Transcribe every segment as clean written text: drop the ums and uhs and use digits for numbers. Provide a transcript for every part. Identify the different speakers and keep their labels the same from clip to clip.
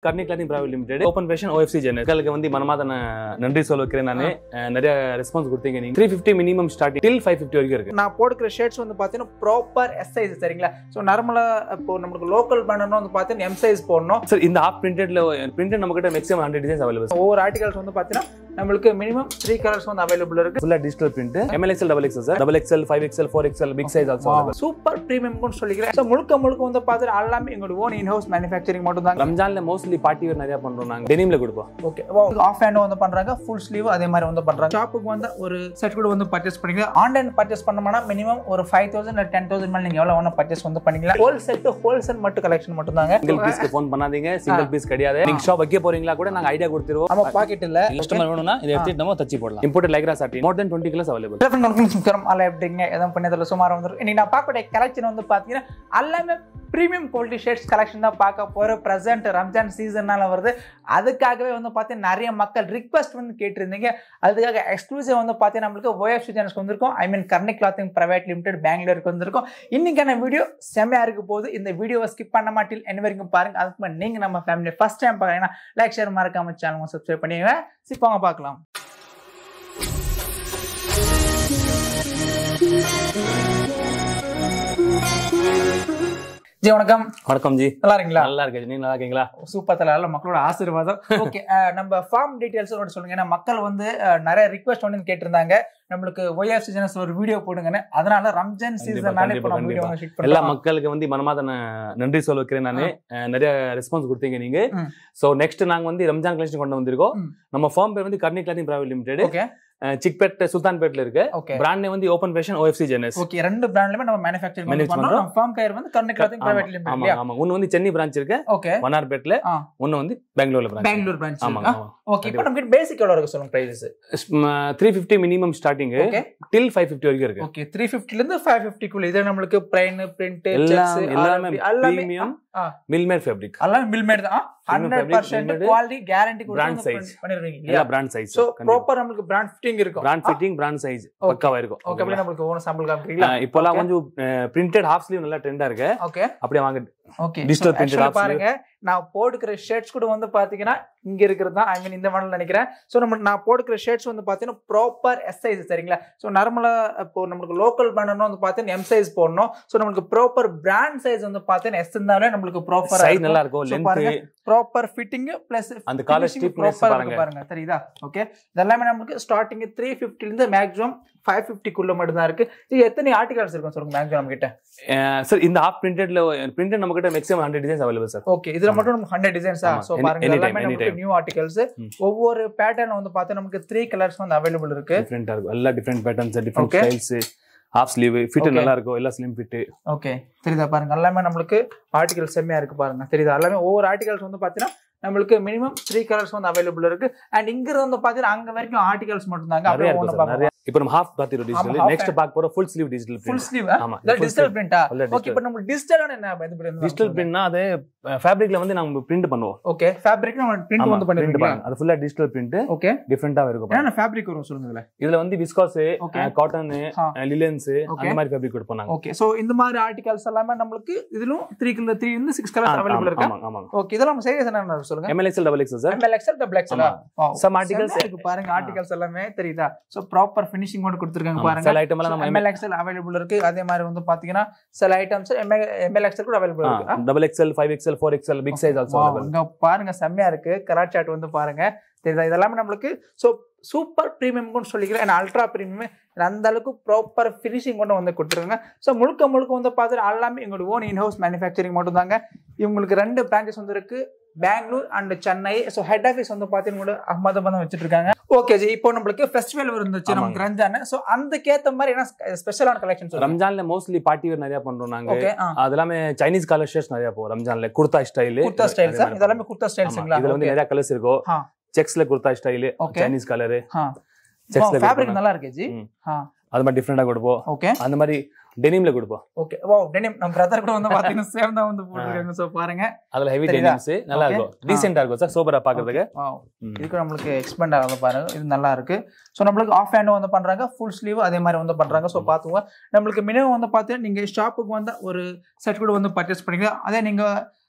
Speaker 1: Karni Clothing Private Limited open fashion OFC General உங்களுக்கு வந்து மனமாதன நன்றி சொல்லிக்கிறேன் நான் நிறைய ரெஸ்பான்ஸ் கொடுத்தீங்க நீங்க 350 மினிமம் ஸ்டார்டிங் till 550 வரைக்கும் இருக்கு
Speaker 2: நான் போடுற ஷர்ட்ஸ் வந்து பாத்தீங்கன்னா ப்ராப்பர் எஸ் சைஸ் சரிங்களா சோ நார்மலா இப்போ நமக்கு லோக்கல் பண்ணனும் வந்து பாத்தீங்கன்னா எம் சைஸ் போடணும்
Speaker 1: சார் இந்த ஆஃப் பிரிண்டட்ல பிரிண்டட் நமக்கிட்ட மேக்ஸிமம் 100 டிசைன்ஸ் அவைலபிள்
Speaker 2: ஒவ்வொரு ஆர்டிகல்ஸ் வந்து பாத்தீங்கன்னா நமக்கு மினிமம் 3 கலர்ஸ் வந்து அவைலபிள் இருக்கு
Speaker 1: ஃபுல்லா digital print MLXL XXL sir XXL 5XL 4XL big size also
Speaker 2: super premium னு சொல்லிக்கிறேன் சோ முழுக்க வந்து பாத்தீங்கன்னா எல்லாமே எங்களோட ஓன் இன் ஹவுஸ் manufacturing மட்டும் தான்
Speaker 1: ரம்ஜான்ல மோஸ்ட்லி பார்ட்டி வேர் நிறைய பண்றோம் நாங்க டெனிம்ல கொடுப்போம்
Speaker 2: ஓகே ஆஃப் ஹேண்ட் வந்து பண்றாங்க ஃபுல் ஸ்லீவ் அதே மாதிரி வந்து பண்றாங்க ஷாப்புக்கு வந்து ஒரு செட் கூட வந்து பர்ச்சேஸ் பண்ணிக்கலாம் ஆன்லைன் பர்ச்சேஸ் பண்ணோம்னா மினிமம் ஒரு 5000 இல்ல 10000 மேல நீங்க எவ்வளவு வேணா பர்ச்சேஸ் வந்து பண்ணிக்கலாம் ஹோல்சேல் மட்டும் கலெக்ஷன் மட்டும் தாங்க
Speaker 1: சிங்கிள் பீஸ்க்கு ஃபோன் பண்ணாதீங்க சிங்கிள் பீஸ் கிடையாது நீங்க ஷாப் வைக்க போறீங்களா கூட நாங்க ஐடியா கொடுத்துருவோம்
Speaker 2: நம்ம பாக்கெட் இல்ல
Speaker 1: கஸ்டமர் வேணும்னா இத எடுத்து நம்ம தச்சி போடலாம் இம்போர்ட்டட் லைக்ரா சாட்டி more than 20 colours available
Speaker 2: telephone அல்ல எப்படிங்க எதம் பண்ணதுல சுமார் வந்து இன்னைக்கு நான் பார்க்கக்கூடிய கலெக்ஷன் வந்து பாத்தீங்கன்னா எல்லாமே பிரீமியம் குவாலிட்டி ஷர்ட்ஸ் கலெக்ஷன் தான் பார்க்க போற பிரசன்ட் ரம்ஜான் சீசன்னால வருது அதுக்காகவே வந்து பாத்தீங்கன்னா நிறைய மக்கள் ரிக்வெஸ்ட் வந்து கேட்டிருந்தீங்க அதுக்காக எக்ஸ்க்ளூசிவ் வந்து பாத்தீங்கன்னா நம்மளுக்கு OFC சேனல்ஸ்க்கு வந்திருக்கும் ஐ மீன் கர்னி கிளாத்திங் பிரைவேட் லிமிடெட் பெங்களூருக்கு வந்திருக்கும் இன்னைக்கான வீடியோ செமையா இருக்க போகுது இந்த வீடியோவை ஸ்கிப் பண்ண மாட்டீங்க என்ன வரைக்கும் பாருங்க அதுக்கு நீங்க நம்ம ஃபேமிலி ஃபர்ஸ்ட் டைம் பாருங்கன்னா லைக் ஷேர் மறக்காம சேனலை சப்ஸ்கிரைப் பண்ணிடுங்க சிப்பாங்க பார்க்கலாம் ஜி வணக்கம்
Speaker 1: வணக்கம் ஜி
Speaker 2: நல்லா இருக்கீங்களா
Speaker 1: நல்லா இருக்கேன் நீங்க நல்லா இருக்கீங்களா
Speaker 2: சூப்பர் தல மக்களோட ஆசீர்வாதம் ஓகே நம்ம ஃபார்ம் டீடைல்ஸ் சொல்லுங்க ஏன்னா மக்கள் வந்து நிறைய ரிக்வெஸ்ட் வந்து கேட்டிருந்தாங்க நம்மளுக்கு OFC சேனல்ஸ் ஒரு வீடியோ போடுங்கன்னு அதனால ரம்ஜான் சீசன்னால இப்போ நம்ம வீடியோ ஷூட் பண்ணோம்
Speaker 1: எல்லா மக்களுக்கு வந்து மனமாதன நன்றி சொல்லிக்கிறேன் நான் நிறைய ரெஸ்பான்ஸ் கொடுத்தீங்க நீங்க சோ நெக்ஸ்ட் நாங்க வந்து ரம்ஜான் கலெக்ஷன் கொண்டு வந்திருக்கோம் நம்ம ஃபார்ம் பேர் வந்து Karni clothing private limited
Speaker 2: okay
Speaker 1: Chickpet சுல்தான்பேட்ல இருக்கு பிராண்ட் நேம் வந்து ஓபன் ஃபேஷன் OFC ஜெனஸ்
Speaker 2: ஓகே ரெண்டு பிராண்ட்லயுமே நம்ம manufacturing பண்றோம் நம்ம ஃபார்ம் பேர் வந்து கர்னி கிளாத்திங் பிரைவேட் லிமிடெட்
Speaker 1: ஆமா ஆமா ஒன்னு வந்து சென்னை பிரான்ச் இருக்கு
Speaker 2: ஓகே
Speaker 1: வனார்பேட்ல ஒன்னு வந்து பெங்களூர் பிரான்ச்
Speaker 2: ஆமா ஓகே இப்போ நமக்கு பேசிக் எவ்வளவு இருக்கு சொல்லுங்க பிரைஸ்
Speaker 1: 350 மினிமம் ஸ்டார்டிங் till 550 வரைக்கும் இருக்கு
Speaker 2: ஓகே 350 ல இருந்து 550 குள்ள இது நமக்கு பிளைன் பிரிண்ட்
Speaker 1: எல்லாமே பிரீமியம் மில்மேட் ஃபேப்ரிக்
Speaker 2: எல்லாமே மில்மேட் தான் 100% குவாலிட்டி கேரண்டி கொடுத்து பண்ணிருவீங்க
Speaker 1: எல்லா பிராண்ட் சைஸ்
Speaker 2: சோ ப்ராப்பர் நமக்கு பிராண்ட் ஃபிட்டிங் இருக்கும்
Speaker 1: பிராண்ட் ஃபிட்டிங் பிராண்ட் சைஸ் பக்காவா இருக்கும்
Speaker 2: ஓகே அப்படியே நமக்கு ஓன சாம்பிள் காமிக்கிறீங்களா
Speaker 1: இப்போலாம் கொஞ்சம் பிரிண்டட் ஹாஃப் ஸ்லீவ் நல்லா ட்ரெண்டா இருக்கு
Speaker 2: ஓகே
Speaker 1: அப்படியே வாங்க
Speaker 2: ஓகே
Speaker 1: டிஜிட்டல் பிரிண்டட் ஹாஃப்
Speaker 2: பாருங்க நான் போடுற ஷர்ட்ஸ் கூட வந்து பாத்தீங்கன்னா இங்க இருக்கிறது தான் ஐ மீன் இந்த மாடல் நினைக்கிறேன் சோ நான் போடுற ஷர்ட்ஸ் வந்து பாத்தீங்கன்னா ப்ராப்பர் எஸ் சைஸ் சரிங்களா சோ நார்மலா இப்போ நமக்கு லோக்கல் பண்ணனும் வந்து பாத்தீங்கன்னா எம் சைஸ் போடணும் சோ நமக்கு ப்ராப்பர் பிராண்ட் சைஸ் வந்து பாத்தீங்கன்னா எஸ் இருந்தாலே நமக்கு ப்ராப்பர்
Speaker 1: சைஸ் நல்லா இருக்கும் லெந்த்
Speaker 2: ப்ராப்பர் ஃபிட்டிங் பிளஸ்
Speaker 1: அந்த காலர் ஸ்டிப்னஸ்
Speaker 2: பாருங்க தெரியுதா ஓகே இதெல்லாம் நமக்கு ஸ்டார்டிங் 350 ல இருந்து மேக்ஸிமம் 550 குள்ள மட்டும் தான் இருக்கு இது எத்தனை ஆர்டிகல்ஸ் இருக்கும் சொல்லுங்க மேக்ஸிமம் நம்ம கிட்ட
Speaker 1: சார் இந்த ஆஃப் பிரிண்டட்ல பிரிண்டட் நம்ம கிட்ட maximum 100 designs available sir
Speaker 2: okay இதுல மட்டும் நமக்கு 100 டிசைன்ஸா சோ பாருங்க எல்லாமே நமக்கு நியூ ஆர்டிகல்ஸ் ஒவ்வொரு பேட்டர்ன் வந்து பார்த்தா நமக்கு 3 கலர்ஸ் வந்து அவைலபிள் இருக்கு
Speaker 1: டிஃபரெண்டா இருக்கும் எல்லா different patterns different styles half sleeve fit நல்லா இருக்கும் எல்லா ஸ்லிம் ஃபிட்
Speaker 2: ஓகே தெரியுதா பாருங்க எல்லாமே நமக்கு ஆர்டிகல் செம்மையா இருக்கு பாருங்க தெரியுதா எல்லாமே ஒவ்வொரு ஆர்டிகல்ஸ் வந்து பாத்தீங்கன்னா நம்மளுக்கு மினிமம் 3 கலர்ஸ் வந்து அவைலபிள் இருக்கு அண்ட் இங்க இருந்து பாத்தீங்கன்னா அங்க வரைக்கும் ஆர்டிகல்ஸ் மட்டும் தாங்க அப்படியே ஒண்ணு பாக்கலாம்
Speaker 1: இப்போ நம்ம ஹாஃப் பாத்திரோ டிஜிட்டல் நெக்ஸ்ட் பாக்க போற full sleeve digital print
Speaker 2: full sleeve ஆமா டிஜிட்டல் பிரிண்டா ஓகே இப்போ நம்ம டிஜிட்டலான என்ன இது பிரிண்ட்
Speaker 1: டிஜிட்டல் பிரிண்ட்னா அது ஃபேப்ரிக்ல வந்து நம்ம பிரிண்ட் பண்ணுவோம்
Speaker 2: ஓகே ஃபேப்ரிக் நம்ம பிரிண்ட் வந்து பண்ணிருக்கோம்
Speaker 1: அது ஃபுல்லா டிஜிட்டல் பிரிண்ட்
Speaker 2: ஓகே
Speaker 1: டிஃபரண்டா இருக்கும்
Speaker 2: என்ன ஃபேப்ரிக் வரும் சொல்லுங்க
Speaker 1: இதுல வந்து விஸ்காஸ் காட்டன் லிலன்ஸ் அந்த மாதிரி ஃபேப்ரிக் கொடுப்போம் நாங்க
Speaker 2: ஓகே சோ இந்த மாதிரி ஆர்டிகல்ஸ் எல்லாமே நமக்கு இதுல 3 இருந்து 6 கலர்ஸ் அவைலபிள் இருக்கு ஆமா ஓகே இதெல்லாம் சைஸ் என்ன சொல்லுங்க
Speaker 1: MLXL XXL sir
Speaker 2: MLXL XXL
Speaker 1: some articles
Speaker 2: இருக்கு பாருங்க ஆர்டிகல்ஸ் எல்லாமே தெரியுதா சோ ப்ராப்பர் ஃபினிஷிங் கூட கொடுத்திருக்காங்க பாருங்க
Speaker 1: சில ஐட்டம் எல்லாம் நம்ம
Speaker 2: MLXL அவைலபிள் இருக்கு அதே மாதிரி வந்து பாத்தீங்கன்னா சில ஐட்டம்ஸ் MLXL கூட அவைலபிள் இருக்கு
Speaker 1: XXL 5XL 4XL big size also available
Speaker 2: இங்க பாருங்க செம்மையா இருக்கு கலர் சார்ட் வந்து பாருங்க தெரியுதா இதெல்லாம் நமக்கு சோ சூப்பர் பிரீமியம் னு சொல்லிக்கிறேன் அல்ட்ரா பிரீமியம் அந்த அளவுக்கு ப்ராப்பர் ஃபினிஷிங் கொண்டு வந்து கொடுத்துருக்காங்க ஸோ முழுக்க வந்து பார்த்துட்டு எல்லாமே எங்களோட ஓன் இன் ஹவுஸ் மேனுஃபேக்சரிங் மட்டும் தாங்க இவங்களுக்கு 2 பிரான்ச்சஸ் வந்து இருக்கு Bangalore and Chennai so head office வந்து பார்த்தீங்கன்னா அகமதாபாத் வச்சுட்டு இருக்காங்க ஓகே ஜி இப்போ நம்மளுக்கு ஃபெஸ்டிவல் இருந்துச்சு நமக்கு ரம்ஜான் ஸோ அதுக்கேற்ற மாதிரி என்ன ஸ்பெஷலான கலெக்ஷன்ஸ்
Speaker 1: ரம்ஜான்ல மோஸ்ட்லி பார்ட்டி வேர் நிறைய பண்றோம் நாங்க அது எல்லாமே சைனீஸ் கலர் ஷர்ட்ஸ் நிறைய போகும் ரம்ஜான்ல குர்தா ஸ்டைல்
Speaker 2: இதெல்லாமே குர்தா ஸ்டைல்ஸ்ங்களா
Speaker 1: இதுல வந்து நிறைய கலர்ஸ் இருக்கும் செக்ஸ்ல குர்தா ஸ்டைல் சைனீஸ் கலர் செக்ஸ்ல
Speaker 2: ஃபேப்ரிக் நல்லா இருக்கு ஜி
Speaker 1: அது மாதிரி டிஃபரெண்டா கொடுப்போம்
Speaker 2: ஓகே
Speaker 1: அந்த மாதிரி டெனிம்ல கொடுப்போம்
Speaker 2: ஓகே வாவ் டெனிம் நம்ம பிரதர் கூட வந்து பாத்தீங்கன்னா சேம் தான் வந்து போட்டுருக்காங்க சோ பாருங்க
Speaker 1: அதுல ஹெவி டெனிம்ஸ் நல்லா இருக்கும் டீசென்ட்டா இருக்கும் சார் சூப்பரா பாக்குறதுக்கு
Speaker 2: வாவ் இதுக்கு நமக்கு எக்ஸ்பெண்ட் ஆகுது பாருங்க இது நல்லா இருக்கு சோ நமக்கு ஆஃப் ஹேண்ட் வந்து பண்றாங்க ஃபுல் ஸ்லீவ் அதே மாதிரி வந்து பண்றாங்க சோ பாத்துங்க நமக்கு மினிமம் வந்து பாத்தீங்கன்னா நீங்க ஷாப்புக்கு வந்தா ஒரு செட் கூட வந்து பர்ச்சேஸ் பண்ணிக்கலாம் அதே நீங்க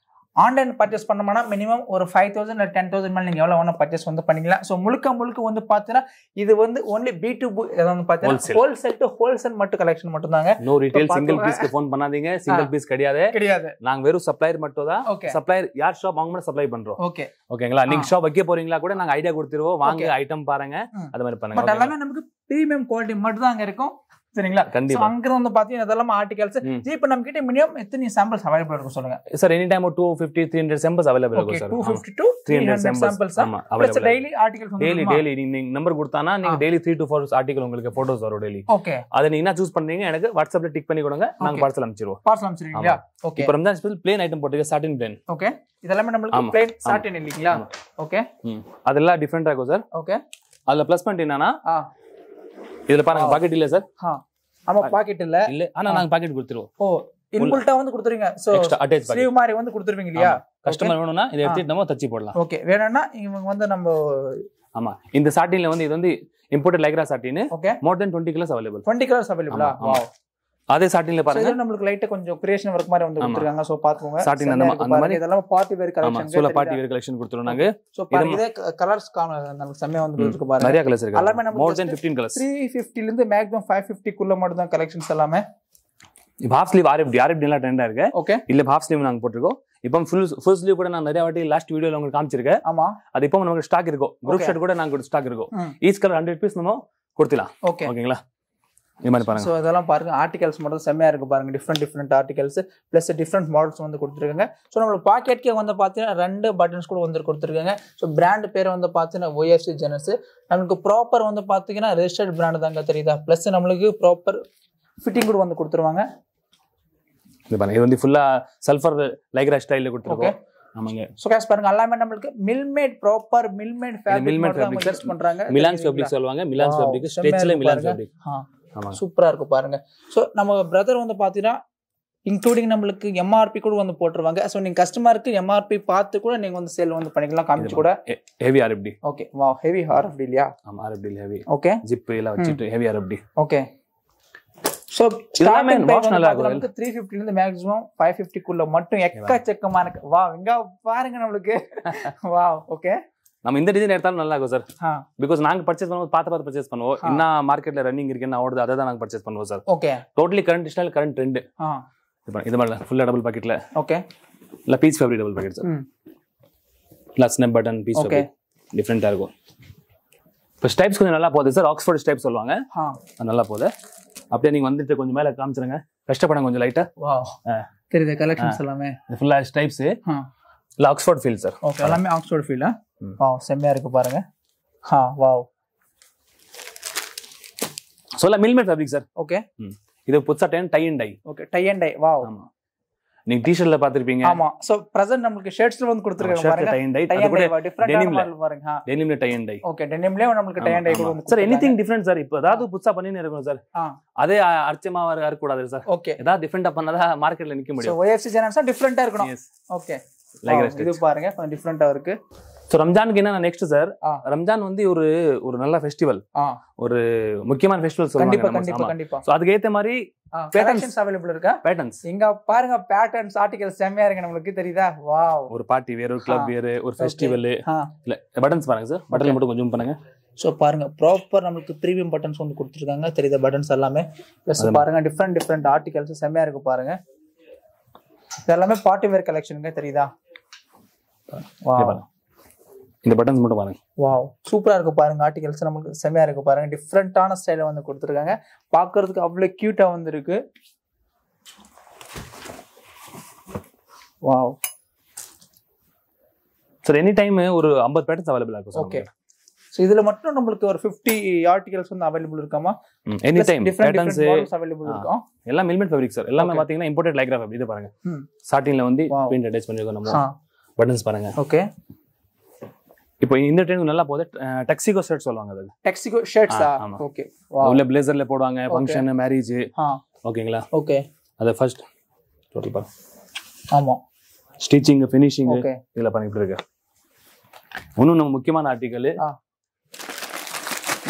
Speaker 2: ஆன்லைன் பர்ச்சேஸ் பண்ணோம்னா மினிமம் ஒரு 5,000 இல்லை 10,000 மேலே நீங்கள் எவ்வளோ வேணா பர்ச்சேஸ் வந்து பண்ணிக்கலாம். ஸோ முழுக்க வந்து பார்த்தீங்கன்னா இது வந்து ஒன்லி B2B வந்து பார்த்தீங்கன்னா ஹோல்சேல் டு ஹோல்சேல் மட்டும் கலெக்ஷன் மட்டும் தாங்க.
Speaker 1: நோ ரீட்டைல் சிங்கிள் பீஸ்க்கு ஃபோன் பண்ணாதீங்க. சிங்கிள் பீஸ் கிடையாது. நாங்க வெறும் சப்ளையர் மட்டும் தான். சப்ளையர் யார் ஷாப் வாங்க சப்ளை பண்றோம். ஓகேங்களா? நீங்க ஷாப் வைக்க போறீங்களா கூட நாங்க ஐடியா கொடுத்துருவோம். வாங்க ஐட்டம் பாருங்க, அது மாதிரி பண்ணுங்க.
Speaker 2: பட் எல்லாமே நமக்கு பிரீமியம் குவாலிட்டி மட்டும் தான் அங்க இருக்கும். சரிங்களா? கண்டிப்பா. அங்க வந்து பாத்தீங்கன்னா இதெல்லாம் ஆர்டிகல்ஸ். இப்போ நம்ம கிட்ட மினிமம் எத்தனை சாம்பிள்ஸ் அவைலபிள் இருக்கும் சொல்லுங்க
Speaker 1: sir? Any time 250 300 samples available இருக்கும் சார். 250 to 300 சாம்பிள்ஸ் ஆமா அவைலபிள். டெய்லி ஆர்டிகல்ஸ் வந்து டெய்லி நீங்க நம்பர் கொடுத்தானா நீங்க டெய்லி 3 to 4 ஆர்டிகல் உங்களுக்கு போட்டோஸ் வரும் டெய்லி.
Speaker 2: ஓகே.
Speaker 1: அத நீங்க என்ன சூஸ் பண்றீங்க எனக்கு வாட்ஸ்அப்ல டிக் பண்ணி கொடுங்க, நாங்க பார்சல் அனுப்பிச்சிடுவோம்.
Speaker 2: பார்சல் அனுப்பிச்சிடுவீங்களா? ஓகே.
Speaker 1: இப்போ ரம்ஜான் ஸ்பெஷல் ப்ளேன் ஐட்டம் போட்டுங்க, சாட்டின் ப்ளேன்.
Speaker 2: ஓகே. இதெல்லாம் நமக்கு ப்ளேன் சாட்டின் இல்லீங்களா? ஓகே.
Speaker 1: அதெல்லாம் டிஃபரண்டா இருக்கும் சார்.
Speaker 2: ஓகே.
Speaker 1: அதுல ப்ளஸ் பாயிண்ட் என்னன்னா இதுல பாருங்க பாக்கெட் இல்ல சார்.
Speaker 2: ஆமா பாக்கெட் இல்ல.
Speaker 1: ஆனா நாங்க பாக்கெட் கொடுத்துருவோம்.
Speaker 2: ஓ இன்பில்ட்டா வந்து கொடுத்துறீங்க. சோ ஸ்லீவ் மாதிரி வந்து கொடுத்துருவீங்க இல்லையா?
Speaker 1: கஸ்டமர் வேணும்னா இதை எடுத்துட்டு நம்ம தச்சி போடலாம்.
Speaker 2: ஓகே. வேணும்னா இவங்க வந்து நம்ம
Speaker 1: ஆமா இந்த சாட்டின்ல வந்து இது வந்து இம்போர்ட்டட் லைக்ரா சாட்டின்.
Speaker 2: ஓகே.
Speaker 1: மோர் தென் 20 கலர்ஸ் அவைலபிள்.
Speaker 2: 20 கலர்ஸ் அவைலபிளா? வாவ்.
Speaker 1: அதே சாட்டின்ல பாருங்க
Speaker 2: நமக்கு லைட்டா கொஞ்சம் கிரியேஷன் வர்க் மாதிரி வந்து கொடுத்திருக்காங்க. சோ பாத்துக்கோங்க.
Speaker 1: சாட்டின் அந்த மாதிரி
Speaker 2: இதெல்லாம் பார்ட்டி வேர் கலெக்ஷன்.
Speaker 1: ஆமா சோலா பார்ட்டி வேர் கலெக்ஷன் கொடுத்துறோம் நாங்க.
Speaker 2: சோ பாருங்க இதே கலர்ஸ் நமக்கு செமையா வந்து இருக்கு பாருங்க.
Speaker 1: நிறைய கலர்ஸ் இருக்கு.
Speaker 2: எல்லாமே நமக்கு
Speaker 1: மோர் தென் 15 கலர்ஸ்.
Speaker 2: 350 ல இருந்து மேக்ஸிமம் 550 குள்ள மட்டும் தான் கலெக்ஷன்ஸ் எல்லாமே.
Speaker 1: இப்போ ஹாஃப் ஸ்லீவ் RFD எல்லாம் ட்ரெண்டா இருக்கு.
Speaker 2: ஓகே.
Speaker 1: இல்ல ஹாஃப் ஸ்லீவ் நாங்க போட்டுருக்கோம். இப்போ ஃபுல் ஸ்லீவ் கூட நான் நிறைய வாட்டி லாஸ்ட் வீடியோல உங்களுக்கு காமிச்சிருக்கேன்.
Speaker 2: ஆமா.
Speaker 1: அது இப்போ நமக்கு ஸ்டாக் இருக்கும். குரூப் ஷர்ட் கூட நாங்க ஸ்டாக் இருக்கும். ஈச் கலர் 100 பீஸ் நம்ம கொடுத்துலாம். ஓகேங்களா? இந்த மாதிரி பாருங்க.
Speaker 2: சோ இதெல்லாம் பாருங்க ஆர்டிகல்ஸ் மட்டும் செமையா இருக்கு பாருங்க. Different articles plus different models வந்து கொடுத்துருக்காங்க. ஸோ நம்மளோட பாக்கெட்கே வந்து பார்த்தீங்கன்னா 2 பட்டன்ஸ் கூட வந்து கொடுத்துருக்காங்க. ஸோ பிராண்ட் பேர் வந்து பார்த்தீங்கன்னா OFC ஜெனஸ். நமக்கு ப்ராப்பர் வந்து பார்த்தீங்கன்னா ரெஜிஸ்டர்ட் பிராண்ட் தாங்க தெரியுதா? பிளஸ் நம்மளுக்கு ப்ராப்பர் ஃபிட்டிங் கூட வந்து கொடுத்துருவாங்க.
Speaker 1: இது பாருங்க இது வந்து ஃபுல்லா சல்ஃபர் லைக்ரா ஸ்டைல்ல கொடுத்துருக்கோம். ஆமாங்க.
Speaker 2: சோ गाइस பாருங்க எல்லாமே நமக்கு mill made proper mill made fabric use பண்றாங்க.
Speaker 1: மிலான் ஃபேப்ரிக் சொல்வாங்க. மிலான் ஃபேப்ரிக் ஸ்ட்ரெச்ல மிலான் ஃபேப்ரிக்.
Speaker 2: ஆமா சூப்பரா இருக்கு பாருங்க. சோ நம்ம பிரதர் வந்து பாத்தீங்கன்னா இன்க்ளூடிங் நம்மளுக்கு MRP கூட வந்து போட்டுருவாங்க. சோ நீங்க கஸ்டமருக்கு MRP பார்த்து கூட நீங்க வந்து சேல் வந்து பண்ணிக்கலாம் காமிச்சு கூட.
Speaker 1: Heavy RFD.
Speaker 2: Okay. Wow heavy RFD இல்லையா?
Speaker 1: ஆமா RFD ஹெவி.
Speaker 2: ஓகே.
Speaker 1: ஜிப் எல்லாம் வச்சிட்டு heavy RFD.
Speaker 2: Okay. So starting price நமக்கு 350 ல இருந்து மேக்ஸிமம் 550 குள்ள மட்டும் எக்கச்சக்கமா இருக்கு. வாவ் இங்க பாருங்க நமக்கு. வாவ். ஓகே.
Speaker 1: நம்ம இந்த டிசைன் எடுத்தாலும் நல்லா இருக்கும் சார். பிகாஸ் நாங்க பர்ச்சேஸ் பண்ணுவோம் பார்த்து பர்ச்சேஸ் பண்ணுவோம். என்ன மார்க்கெட்ல ரன்னிங் இருக்கு என்ன ஓடுது அதை தான் நாங்க பர்ச்சேஸ் பண்ணுவோம் சார்.
Speaker 2: Okay.
Speaker 1: Totally current style current trend. இது மாதிரி ஃபுல்லா டபுள் பாக்கெட்ல.
Speaker 2: ஓகே.
Speaker 1: இல்ல piece fabric double pocket sir. இல்ல ஸ்னாப் பட்டன் பீஸ் ஃபேப்ரிக் டிஃபரெண்டா இருக்கும். இப்போ ஸ்டைப்ஸ் கொஞ்சம் நல்லா போகுது சார். ஆக்ஸ்ஃபோர்ட் ஸ்டைப்ஸ் சொல்லுவாங்க. நல்லா போகுது. அப்படியே நீங்க வந்துட்டு கொஞ்சம் மேல காமிச்சிருங்க. கஷ்டப்படும் கொஞ்சம் லைட்டா.
Speaker 2: வாவ். தெரியுது கலெக்ஷன்ஸ் எல்லாமே.
Speaker 1: ஃபுல்லா ஸ்டைப்ஸ். இல்ல ஆக்ஸ்ஃபோர்ட் ஃபீல் சார்.
Speaker 2: ஓகே. எல்லாமே ஆக்ஸ்ஃபோர்ட் ஃபீல். வாவ் செமையா இருக்கு பாருங்க. வாவ்.
Speaker 1: சொல்ல மில்மேட் ஃபேப்ரிக் சார்.
Speaker 2: ஓகே.
Speaker 1: இது புதுசா tie and dye.
Speaker 2: Okay. Tie and dye. Wow.
Speaker 1: ஆமா. நீங்க டி-ஷர்ட்ல பாத்திருப்பீங்க.
Speaker 2: ஆமா. சோ பிரசன்ட் நமக்கு ஷர்ட்ஸ்ல வந்து கொடுத்திருக்காங்க பாருங்க.
Speaker 1: Tie and dye. அது கூட
Speaker 2: டிஃபரெண்ட் மாடல் பாருங்க.
Speaker 1: டெனிம்ல டை அண்ட் டை.
Speaker 2: ஓகே. டெனிம்லயே நமக்கு டை அண்ட் டை கூட வந்து
Speaker 1: சார் எனிதிங் டிஃபரண்ட் சார். இப்போ ஏதாவது புதுசா பண்ணினே இருக்கணும் சார். அதே அர்ச்சமா இருக்க கூடாது சார்.
Speaker 2: ஓகே.
Speaker 1: ஏதாவது டிஃபரண்டா பண்ணாதா மார்க்கெட்ல நிக்க முடியும்.
Speaker 2: சோ OFC ஜெனரேஷன் டிஃபரண்டா இருக்கணும். ஓகே. லைக் இது பாருங்க கொஞ்சம் டிஃபரண்டா இருக்கு.
Speaker 1: சோ ரம்ஜானுக்கு என்ன நெக்ஸ்ட் சார்? ரம்ஜான் வந்து ஒரு நல்ல ஃபெஸ்டிவல். ஒரு முக்கியமான ஃபெஸ்டிவல் சொல்லுவாங்க.
Speaker 2: கண்டிப்பா.
Speaker 1: சோ அதுக்கு ஏத்த மாதிரி
Speaker 2: பேட்டர்ன்ஸ் அவேலபிள் இருக்கா?
Speaker 1: பேட்டர்ன்ஸ்
Speaker 2: இங்க பாருங்க பேட்டர்ன்ஸ் ஆர்டிகல்ஸ் செமையா இருக்கு நமக்கு தெரியுதா? வாவ்.
Speaker 1: ஒரு பார்ட்டி வேர் ஒரு கிளப் வேர் ஒரு ஃபெஸ்டிவல். இல்ல பட்டன்ஸ் பாருங்க சார். பட்டன்ல மட்டும் கொஞ்சம் பண்ணுங்க.
Speaker 2: சோ பாருங்க ப்ராப்பர் நமக்கு பிரீமியம் பட்டன்ஸ் வந்து கொடுத்திருக்காங்க. தெரியுதா பட்டன்ஸ் எல்லாமே. பிளஸ் பாருங்க டிஃபரெண்ட் ஆர்டிகல்ஸ் செமையா இருக்கு பாருங்க. இதெல்லாம் பார்ட்டி வேர் கலெக்ஷனுங்க தெரியுதா?
Speaker 1: வாவ். இந்த பட்டன்ஸ் மட்டும் பாருங்க.
Speaker 2: வாவ் சூப்பரா இருக்கு பாருங்க. ஆர்டிகல்ஸ் நமக்கு செமையா இருக்கு பாருங்க. டிஃபரெண்டான ஸ்டைல வந்து கொடுத்திருக்காங்க. பார்க்கிறதுக்கு அவ்வளவு கியூட்டா வந்து இருக்கு. வாவ்.
Speaker 1: சார் எனி டைம் ஒரு 50 பேட்டர்ன்ஸ் அவேலபிள் இருக்கும் சார்.
Speaker 2: ஓகே. சோ இதுல மட்டும் நமக்கு ஒரு 50 ஆர்டிகல்ஸ் வந்து அவேலபிள் இருக்காமா?
Speaker 1: எனி டைம்
Speaker 2: பேட்டர்ன்ஸ் அவேலபிள் இருக்கும்.
Speaker 1: எல்லாம் மில்மேட் ஃபேப்ரிக் சார். எல்லாமே பாத்தீங்கன்னா இம்போர்ட்டட் லைக்ரா ஃபேப்ரிக். இது பாருங்க. சாட்டின்ல வந்து பிரிண்ட் அட்டாச் பண்ணிருக்கோம் நம்ம. பட்டன்ஸ் பாருங்க.
Speaker 2: ஓகே.
Speaker 1: இப்போ இந்த ட்ரெண்ட் நல்லா போகுது. டெக்ஸிகோ ஷர்ட் சொல்லுவாங்க. அது
Speaker 2: டெக்ஸிகோ ஷர்ட்ஸா? ஓகே.
Speaker 1: உள்ள பிளேசர்ல போடுவாங்க ஃபங்க்ஷன் மேரேஜ். ஓகேங்களா?
Speaker 2: ஓகே.
Speaker 1: அது ஃபர்ஸ்ட் டோட்டல் பாருங்க.
Speaker 2: ஆமா.
Speaker 1: ஸ்டிச்சிங் ஃபினிஷிங் இதெல்லாம் பண்ணிட்டு இருக்கு. இன்னும் நம்ம முக்கியமான ஆர்டிகல்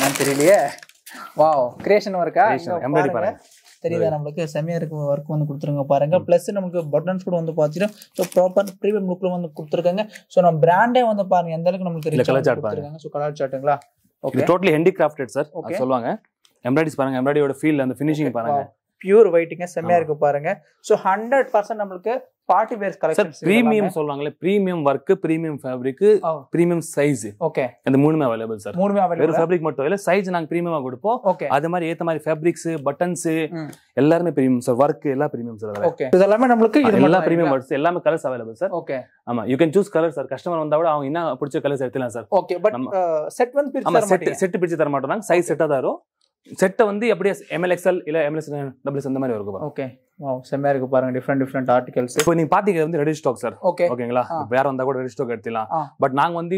Speaker 2: நான் தெரியலையே. Wow creation வர்க்கா?
Speaker 1: எம்ப்ராய்டரி பாருங்க.
Speaker 2: தெரியுதா நம்மளுக்கு செமையா இருக்கு ஒர்க் வந்து கொடுத்துருங்க பாருங்க. பிளஸ் நமக்கு பட்டன்ஸ் கூட வந்து பாத்தீங்கன்னா ஸோ ப்ராப்பர் ப்ரீமியம் லுக்ல வந்து கொடுத்துருக்காங்க. ஸோ நம்ம பிராண்டே வந்து பாருங்க எந்த அளவுக்கு நம்மளுக்கு
Speaker 1: கலர் சார்ட்
Speaker 2: கொடுத்துருக்காங்க. ஸோ கலர் சார்ட்டுங்களா?
Speaker 1: Okay, totally handy crafted sir சொல்லுவாங்க. எம்ப்ராய்டரிஸ் பாருங்க, எம்ப்ராய்டரியோட ஃபீல் அந்த ஃபினிஷிங் பாருங்க,
Speaker 2: பியூர் ஒயிட்டுங்க செமையா இருக்கு பாருங்க. ஸோ 100% நம்மளுக்கு பார்ட்டி வேர்ஸ் கலெக்ஷன்.
Speaker 1: பிரீமியம் சொல்லுவாங்களே, premium work, premium fabric, premium size.
Speaker 2: Okay,
Speaker 1: இந்த மூணுமே அவைலபிள் சார்.
Speaker 2: மூணுமே அவைலபிள்.
Speaker 1: வெறும் ஃபேப்ரிக் மட்டும் இல்ல, சைஸ் நாங்க பிரீமியமா கொடுப்போம்.
Speaker 2: ஓகே,
Speaker 1: அது மாதிரி ஏத்த மாதிரி ஃபேப்ரிக்ஸ், பட்டன்ஸ் எல்லாமே பிரீமியம் சார். வர்க் எல்லாம் பிரீமியம் சார்.
Speaker 2: ஓகே, இதெல்லாம் நம்மளுக்கு
Speaker 1: இதெல்லாம் பிரீமியம் வர்க்ஸ், எல்லாமே கலர்ஸ் அவைலபிள் சார்.
Speaker 2: ஓகே,
Speaker 1: ஆமா, you can choose colour sir. Customer வந்தா கூட அவங்க என்ன பிடிச்ச கலர்ஸ் எடுத்துக்கலாம் சார்.
Speaker 2: ஓகே, பட் செட் வந்து பிரிச்சு தர மாட்டீங்க.
Speaker 1: செட் பிரிச்சு தர மாட்டோம், சைஸ் செட்டா தான் வரும். செட்டை வந்து அப்படியே ML XL இல்ல MLS டபுள்ஸ் அந்த மாதிரி இருக்கும்.
Speaker 2: ஓகே, வாவ் செமையா இருக்கு பாருங்க. Different articles.
Speaker 1: இப்போ நீங்க பாத்தீங்க வந்து ரெடி ஸ்டாக் சார்.
Speaker 2: ஓகே,
Speaker 1: ஓகேங்களா? வேற வந்தா கூட ரெடி ஸ்டாக் எடுத்துலாம். பட் நாங்க வந்து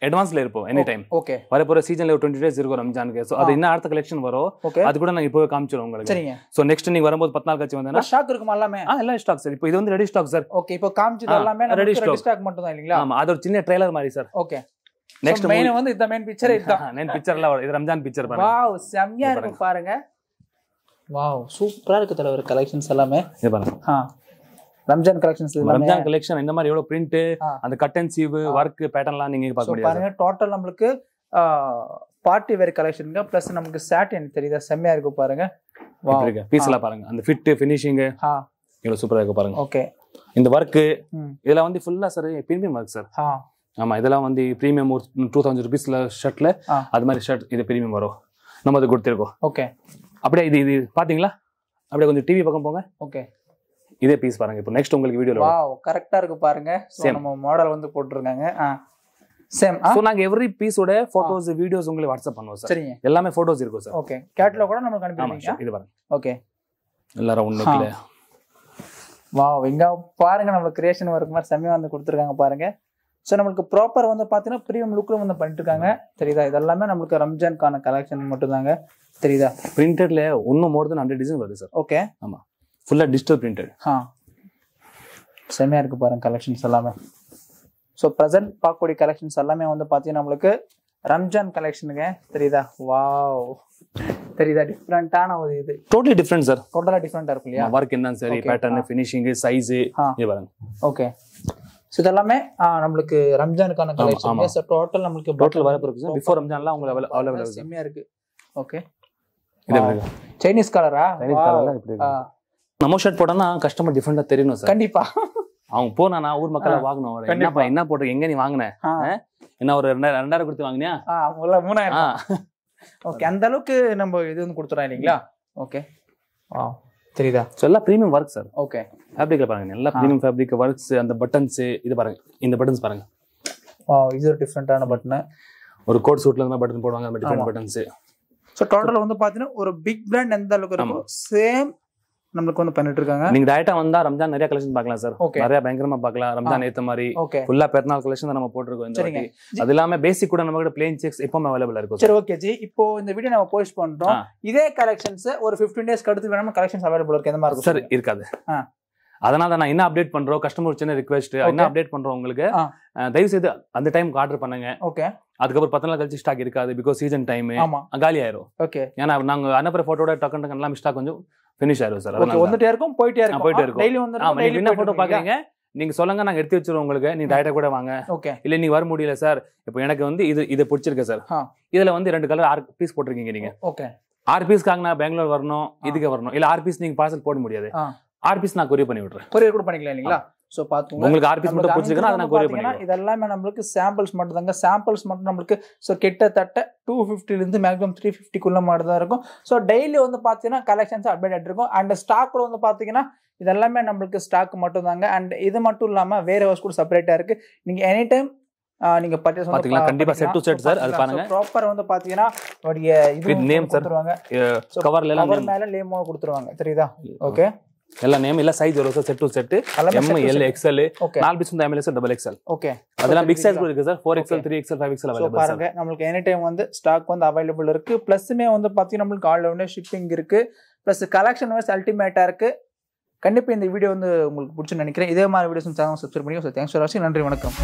Speaker 1: அட்வான்ஸ்ல இருப்போம் எனி டைம்.
Speaker 2: ஓகே,
Speaker 1: வரப்போற சீசன்ல 20 days இருக்கும் ரம்ஜானுக்கு. சோ அது என்ன அடுத்த கலெக்ஷன் வரும், அது கூட நாங்க இப்போ காமிச்சிரோம் உங்களுக்கு.
Speaker 2: சரிங்க.
Speaker 1: சோ நெக்ஸ்ட் நீங்க வரும்போது 10 நாள் கழிச்சு வந்தா
Speaker 2: ஸ்டாக் இருக்குமா எல்லாமே?
Speaker 1: எல்லாம் ஸ்டாக் சார். இப்போ இது வந்து ரெடி ஸ்டாக் சார்.
Speaker 2: ஓகே, இப்போ காமிச்சது எல்லாமே ரெடி ஸ்டாக் மட்டும் தான் இல்லீங்களா?
Speaker 1: ஆமா, அது ஒரு சின்ன ட்ரைலர் மாதிரி சார்.
Speaker 2: ஓகே,
Speaker 1: நெக்ஸ்ட்
Speaker 2: மெயின் வந்து இந்த மெயின் பிக்சர் இதுதான்.
Speaker 1: மெயின் பிக்சர்ல இது ரம்ஜான் பிக்சர் பாருங்க.
Speaker 2: வாவ் செமையா இருக்கு பாருங்க. வாவ் சூப்பரா இருக்கு தலைவர் கலெக்ஷன்ஸ் எல்லாமே.
Speaker 1: இது பாருங்க,
Speaker 2: ரம்ஜான் கலெக்ஷன்ஸ்.
Speaker 1: ரம்ஜான் கலெக்ஷன் இந்த மாதிரி எவ்வளவு பிரிண்ட், அந்த கட் அண்ட் சீவ் வர்க் பேட்டர்ன்லாம் நீங்க பார்க்க முடியும்
Speaker 2: பாருங்க. டோட்டல் நமக்கு பார்ட்டி வேர் கலெக்ஷனுங்க. பிளஸ் நமக்கு சாட்டின் தெரியுதா செமையா இருக்கு பாருங்க.
Speaker 1: வாவ் பீஸ்ல பாருங்க, அந்த ஃபிட் ஃபினிஷிங் எவ்வளவு சூப்பரா இருக்கு பாருங்க.
Speaker 2: ஓகே,
Speaker 1: இந்த வர்க் இதெல்லாம் வந்து ஃபுல்லா சார் பிரீமியம் வர்க் சார். ஆமா, இதெல்லாம் வந்து பிரீமியம் 2000 rupeesல ஷர்ட்ல அது மாதிரி ஷர்ட் இது பிரீமியம் வரும். நம்ம அது கொடுத்துருக்கோம்.
Speaker 2: ஓகே,
Speaker 1: அப்படியே இது பாத்தீங்களா? அப்படியே கொஞ்சம் டிவி பக்கம் போங்க.
Speaker 2: ஓகே,
Speaker 1: இதே பீஸ் பாருங்க. இப்போ நெக்ஸ்ட் உங்களுக்கு வீடியோல
Speaker 2: வாவ் கரெக்ட்டா இருக்கு பாருங்க. சோ நம்ம மாடல் வந்து போட்டுருக்காங்க. சேம். சோ
Speaker 1: நாங்க எவ்ரி பீஸோட போட்டோஸ் வீடியோஸ் உங்களுக்கு வாட்ஸ்அப் பண்ணுவோம் சார்.
Speaker 2: சரிங்க,
Speaker 1: எல்லாமே போட்டோஸ் இருக்கும் சார்.
Speaker 2: ஓகே, கேட்டலாக் கூட நமக்கு அனுப்பிடுவீங்க.
Speaker 1: இது பாருங்க.
Speaker 2: ஓகே,
Speaker 1: எல்லாரும் ஒண்ணு இல்ல.
Speaker 2: வாவ் இங்க பாருங்க, நம்ம கிரியேஷன் வர்க் மாதிரி செமையா வந்து கொடுத்துருக்காங்க பாருங்க. ஸோ நம்மளுக்கு ப்ராப்பர் வந்து பார்த்தீங்கன்னா ப்ரீமியம் லுக்ல வந்து பண்ணிட்டு இருக்காங்க. தெரியுதா? இதெல்லாமே நம்மளுக்கு ரம்ஜான்கான கலெக்ஷன் மட்டும் தாங்க. தெரியுதா?
Speaker 1: பிரிண்டட்ல இன்னும் மோர் தென் 100 டிசைன் வருது சார்.
Speaker 2: ஓகே,
Speaker 1: ஆமா, ஃபுல்லா டிஜிட்டல் பிரிண்டட்.
Speaker 2: செமையா இருக்கு பாருங்க கலெக்ஷன்ஸ் எல்லாமே. ஸோ ப்ரெசென்ட் பார்க்கக்கூடிய கலெக்ஷன்ஸ் எல்லாமே வந்து பார்த்தீங்கன்னா நம்மளுக்கு ரம்ஜான் கலெக்ஷனுங்க. தெரியுதா? வாவ் தெரியுதா? டிஃப்ரெண்டான ஒரு இது,
Speaker 1: டோட்டலி டிஃப்ரெண்ட் சார்.
Speaker 2: டோட்டலா டிஃப்ரெண்டா இருக்கும் இல்லையா?
Speaker 1: வர்க் என்ன சரி, பேட்டர்ன், ஃபினிஷிங், சைஸ் இது பாருங்க.
Speaker 2: ஓகே, ஸோ இதெல்லாமே நம்மளுக்கு ரம்ஜானுக்கான கலெக்ஷன். ஸோ டோட்டல் நம்மளுக்கு
Speaker 1: டோட்டல் வரப்பு இருக்கு சார். பிஃபோர் ரம்ஜான்லாம் உங்களுக்கு அவைலபிள்
Speaker 2: செமையா இருக்கு. ஓகே,
Speaker 1: இது பாருங்க,
Speaker 2: சைனீஸ் கலரா?
Speaker 1: சைனீஸ் கலர்ல இப்படி இருக்கு. நம்ம ஷர்ட் போட்டா கஸ்டமர் டிஃபரெண்டா தெரியணும் சார்.
Speaker 2: கண்டிப்பா
Speaker 1: அவங்க போனா ஊர் மக்கள வாங்கணும். என்னப்பா என்ன போட்டு எங்க நீ வாங்கின? என்ன ஒரு 2000 கொடுத்து வாங்கினியா?
Speaker 2: 3000. ஓகே, அந்த அளவுக்கு நம்ம இது வந்து கொடுத்துறோம் இல்லைங்களா? ஓகே, தெரியுதா?
Speaker 1: எல்லாம் பிரீமியம் வர்க் சார்.
Speaker 2: ஓகே,
Speaker 1: ஃபேப்ரிக்ல பாருங்க, எல்லாம் பிரீமியம் ஃபேப்ரிக் வர்க்ஸ். அந்த பட்டன்ஸ் இது பாருங்க, இந்த பட்டன்ஸ் பாருங்க.
Speaker 2: இது ஒரு டிஃபரெண்டான பட்டன்.
Speaker 1: ஒரு கோட் சூட்ல இருந்து பட்டன் போடுவாங்க, அந்த டிஃபரெண்ட் பட்டன்ஸ்.
Speaker 2: ஸோ டோட்டல் வந்து பாத்தீங்கன்னா ஒரு பிக் பிராண்ட் எந்த அளவுக்கு இருக்கும் சேம் நம்மளுக்கு வந்து பண்ணிட்டு இருக்காங்க.
Speaker 1: நீங்க டைரக்டா வந்தா ரம்ஜான் நிறைய கலெக்ஷன் பார்க்கலாம் சார். நிறைய பயங்கரமா பார்க்கலாம். ரம்ஜான் ஏத்த மாதிரி ஃபுல்லா பெருநாள் கலெக்ஷன் தான் நம்ம போட்டுருக்கோம் இந்த வாட்டி. அது இல்லாம பேசிக் கூட நம்ம கிட்ட பிளேன் செக்ஸ் எப்பவுமே அவைலபிளா இருக்கும்.
Speaker 2: சரி, ஓகே ஜி. இப்போ இந்த வீடியோ நம்ம போஸ்ட் பண்றோம். இதே கலெக்ஷன்ஸ் ஒரு 15 days அடுத்து வேணுமா கலெக்ஷன்ஸ் அவைலபிள் இருக்கு? எந்த மாதிரி இருக்கும்
Speaker 1: சார்? இருக்காது. அதனால நான் என்ன அப்டேட் பண்றோம், கஸ்டமர் சின்ன ரிக்வெஸ்ட், என்ன அப்டேட் பண்றோம் உங்களுக்கு, தயவு செய்து அந்த டைம்க்கு ஆர்டர் பண்ணுங்க.
Speaker 2: ஓகே,
Speaker 1: அதுக்கப்புறம் 10 நாள் கழிச்சு ஸ்டாக் இருக்காது. பிகாஸ் சீசன் டைம் காலி ஆயிரும்.
Speaker 2: ஓகே,
Speaker 1: ஏன்னா நாங்க அனுப்புற போட்டோட டக்கு எல்லாம் ஸ்டாக் கொஞ்சம் ஃபினிஷ் ஆயிரும் சார்.
Speaker 2: ஓகே, வந்துட்டே இருக்கும், போயிட்டே இருக்கும். டெய்லி வந்து
Speaker 1: நீங்க என்ன போட்டோ பாக்குறீங்க, நீங்க சொல்லுங்க, நாங்க எடுத்து வச்சிருவோம் உங்களுக்கு. நீ டைரக்டா கூட வாங்க.
Speaker 2: ஓகே,
Speaker 1: இல்ல நீ வர முடியல சார், இப்போ எனக்கு வந்து இது பிடிச்சிருக்கு சார், இதுல வந்து 2 கலர் 6 பீஸ் போட்டிருக்கீங்க நீங்க.
Speaker 2: ஓகே,
Speaker 1: 6 பீஸ்க்காக நான் பெங்களூர் வரணும், இதுக்கு வரணும். இல்ல 6 பீஸ் நீங்க பார்சல் போட முடியாது, 6 பீஸ் நான் கொரியர் பண்ணி விடுறேன்.
Speaker 2: கொரியர் கூட பண்ணிக்கலாம் இல்லீங்களா? சோ பாத்துங்க,
Speaker 1: உங்களுக்கு 6 பீஸ் மட்டும் பிடிச்சிருக்குனா அத நான் கொரியர் பண்ணிடுறேன்.
Speaker 2: இதெல்லாம் நமக்கு சாம்பிள்ஸ் மட்டும் தாங்க. சாம்பிள்ஸ் மட்டும் நமக்கு சோ கிட்டத்தட்ட 250 ல இருந்து மேக்ஸிமம் 350 குள்ள மட்டும் தான் இருக்கும். சோ டெய்லி வந்து பாத்தீங்கன்னா கலெக்ஷன்ஸ் அப்டேட் ஆயிட்டு இருக்கும். அண்ட் ஸ்டாக் கூட வந்து பாத்தீங்கன்னா இதெல்லாமே நமக்கு ஸ்டாக் மட்டும் தாங்க. அண்ட் இது மட்டும் இல்லாம வேற ஹவுஸ் கூட செப்பரேட்டா இருக்கு. நீங்க எனி டைம் நீங்க பர்ச்சேஸ்
Speaker 1: பாத்தீங்களா? கண்டிப்பா செட் டு செட் சார். அது பாருங்க,
Speaker 2: ப்ராப்பர் வந்து பாத்தீங்கன்னா உடைய இது நேம் கொடுத்துருவாங்க.
Speaker 1: கவர்ல எல்லாம்
Speaker 2: கவர் மேல நேம் கொடுத்துருவாங்க. தெரியுதா? ஓகே,
Speaker 1: எல்லா நேம் இல்ல சைஸ் வரும் sir. Set to set M L XL 4 piece வந்து M L XL double XL.
Speaker 2: Okay,
Speaker 1: அதெல்லாம் பிக் சைஸ் கூட இருக்கு sir. 4XL 3XL 5XL available.
Speaker 2: பாருங்க, நமக்கு எனி டைம் வந்து ஸ்டாக் வந்து அவைலபிள் இருக்கு. பிளஸ்மே வந்து பாத்தீங்கன்னா நமக்கு ஆல் ஓவர் ஷிப்பிங் இருக்கு. பிளஸ் கலெக்ஷன் வைஸ் அல்டிமேட்டா இருக்கு. கண்டிப்பா இந்த வீடியோ வந்து உங்களுக்கு பிடிச்சுன்னு நினைக்கிறேன். இதே மாதிரி வீடியோஸ் சேனல் சப்ஸ்கிரைப் பண்ணி. தேங்க்ஸ் ஃபார் வாட்சிங். நன்றி, வணக்கம்.